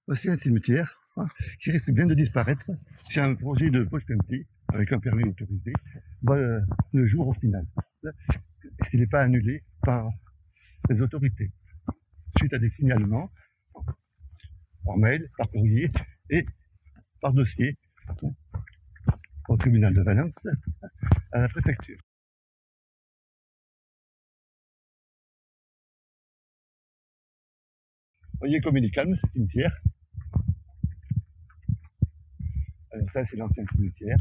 Voici un cimetière qui risque bien de disparaître si un projet de post-empty avec un permis autorisé voit le jour au final, s'il n'est pas annulé par les autorités, suite à des signalements par mail, par courrier et par dossier au tribunal de Valence, à la préfecture. Vous voyez comme il est calme ce cimetière. Alors ça c'est l'ancien cimetière.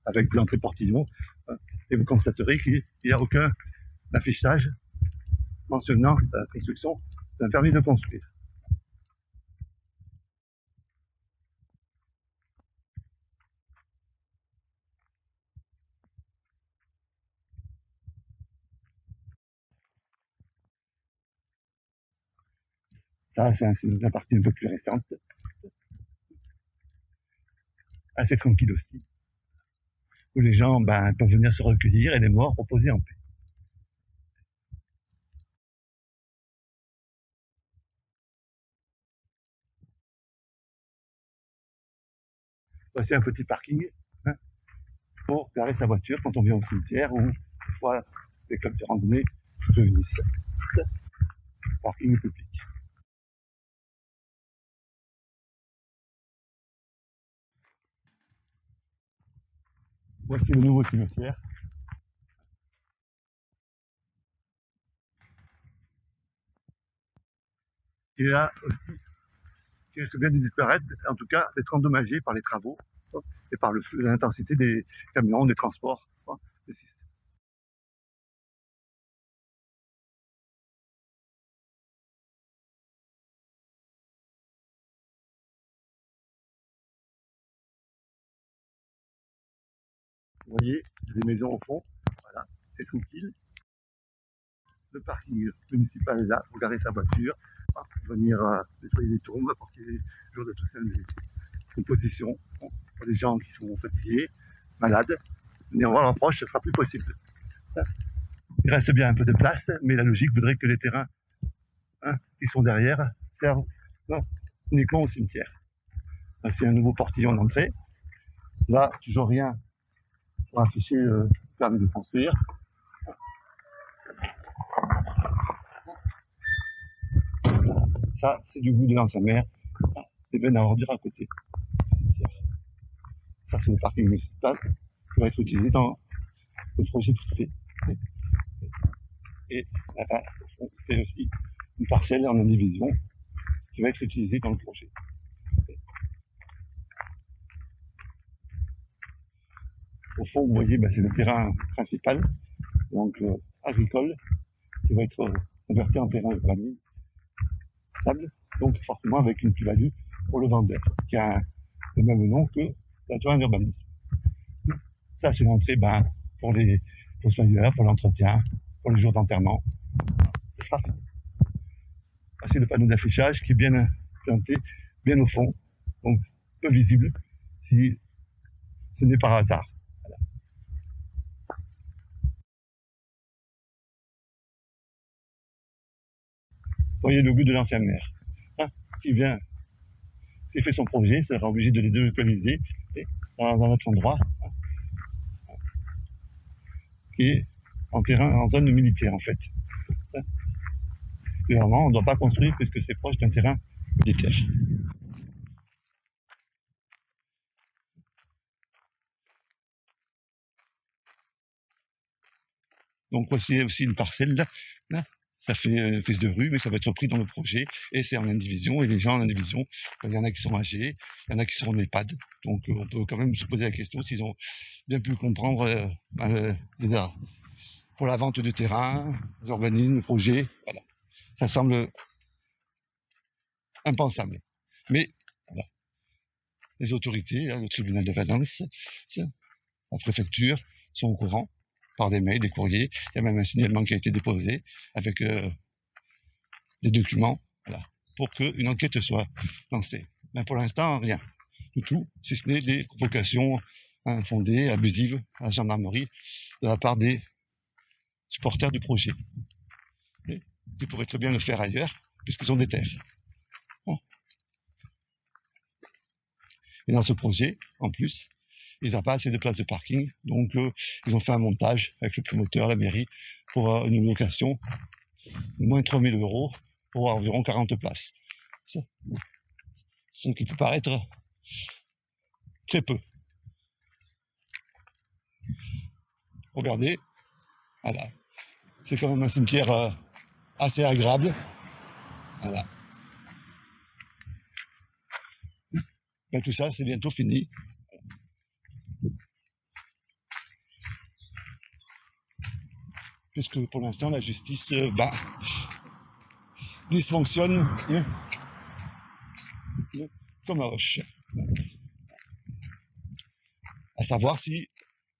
Avec l'entrée portillon, et vous constaterez qu'il n'y a aucun affichage mentionnant la construction d'un permis de construire. Ça, c'est la partie un peu plus récente, assez tranquille aussi, où les gens peuvent venir se recueillir et les morts reposer en paix. Voici un petit parking pour garer sa voiture quand on vient au cimetière ou soit les clubs de randonnée réunissent. Parking public. Voici le nouveau cimetière. Qui est là aussi, qui risque bien de disparaître, en tout cas d'être endommagé par les travaux et par l'intensité des camions, des transports. Vous voyez, des maisons au fond, voilà, c'est tranquille. Le parking municipal est là pour garer sa voiture, pour venir nettoyer les tombes, apporter les jours de Toussaint des compositions pour les gens qui sont fatigués, malades. Venir voir leurs proches, ce ne sera plus possible. Il reste bien un peu de place, mais la logique voudrait que les terrains qui sont derrière servent uniquement au cimetière. C'est un nouveau portillon d'entrée. Là, toujours rien pour afficher le permis de construire. Ça, c'est du goût de l'ancien maire. C'est bien à ordure à côté. Ça, c'est le parking municipal qui va être utilisé dans le projet tout fait. Et là-bas, c'est aussi une parcelle en indivision qui va être utilisée dans le projet. Au fond, vous voyez, c'est le terrain principal, donc agricole, qui va être converti en terrain urbanisé, stable, donc forcément avec une plus-value pour le vendeur, qui a le même nom que la terrain urbanisme. Ça, c'est l'entrée pour les fossoyeurs, pour l'entretien, pour les jours d'enterrement. Ce sera fait. C'est le panneau d'affichage qui est bien planté, bien au fond, donc peu visible si ce n'est par hasard. Voilà. Vous voyez le goût de l'ancien maire, qui fait son projet, sera obligé de les délocaliser dans un autre endroit, qui est en zone militaire en fait. Clairement, on ne doit pas construire puisque c'est proche d'un terrain militaire. Donc voici aussi une parcelle là. Ça fait fils de rue, mais ça va être pris dans le projet, et c'est en indivision, et les gens en indivision, il y en a qui sont âgés, il y en a qui sont en EHPAD, donc on peut quand même se poser la question s'ils ont bien pu comprendre pour la vente de terrain, l'urbanisme, le projet, voilà. Ça semble impensable. Mais voilà. Les autorités, le tribunal de Valence, la préfecture, sont au courant par des mails, des courriers. Il y a même un signalement qui a été déposé avec des documents, voilà, pour qu'une enquête soit lancée. Mais pour l'instant, rien du tout, si ce n'est des convocations infondées, abusives à la gendarmerie de la part des supporters du projet. Et ils pourraient très bien le faire ailleurs, puisqu'ils ont des terres. Bon. Et dans ce projet, en plus, il n'y a pas assez de places de parking, donc ils ont fait un montage avec le promoteur, la mairie, pour une location de moins de 3 000 € pour environ 40 places. Ce qui peut paraître très peu. Regardez, voilà. C'est quand même un cimetière assez agréable. Voilà. Ben, tout ça, c'est bientôt fini. Puisque pour l'instant, la justice dysfonctionne comme un roche. À savoir si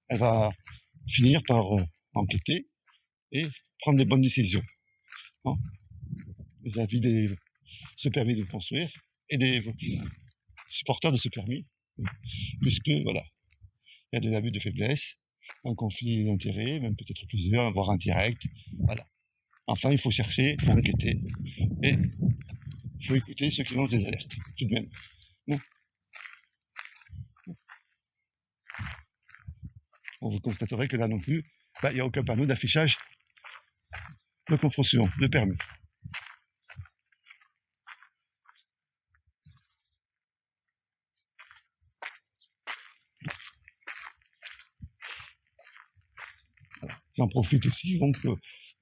elle va finir par enquêter et prendre des bonnes décisions vis-à-vis de ce permis de construire et des supporters de ce permis, puisque voilà, il y a des abus de faiblesse, un conflit d'intérêts, même peut-être plusieurs, voire indirect, voilà. Enfin, il faut chercher, il faut enquêter, et il faut écouter ceux qui lancent des alertes, tout de même. Non. Vous constaterez que là non plus, il n'y a aucun panneau d'affichage de construction, de permis. Voilà. J'en profite aussi, donc,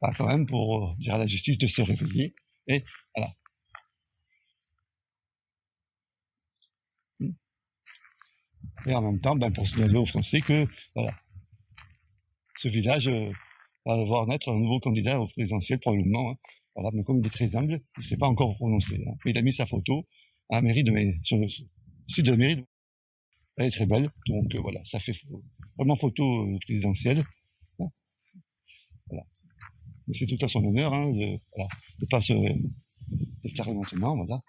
quand même, pour dire à la justice de se réveiller, et voilà. Et en même temps, pour signaler aux Français que, voilà, ce village va voir naître un nouveau candidat au présidentiel probablement. Hein. Voilà, mais comme il est très humble, il ne s'est pas encore prononcé. Hein. Mais il a mis sa photo à la mairie sur le site de la mairie. Elle est très belle, donc voilà, ça fait vraiment photo présidentielle. Hein. Voilà. Mais c'est tout à son honneur hein, de pas se déclarer maintenant. Voilà.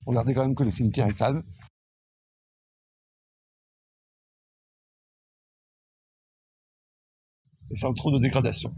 Regardez quand même que le cimetière est calme. Et sans trop de dégradation.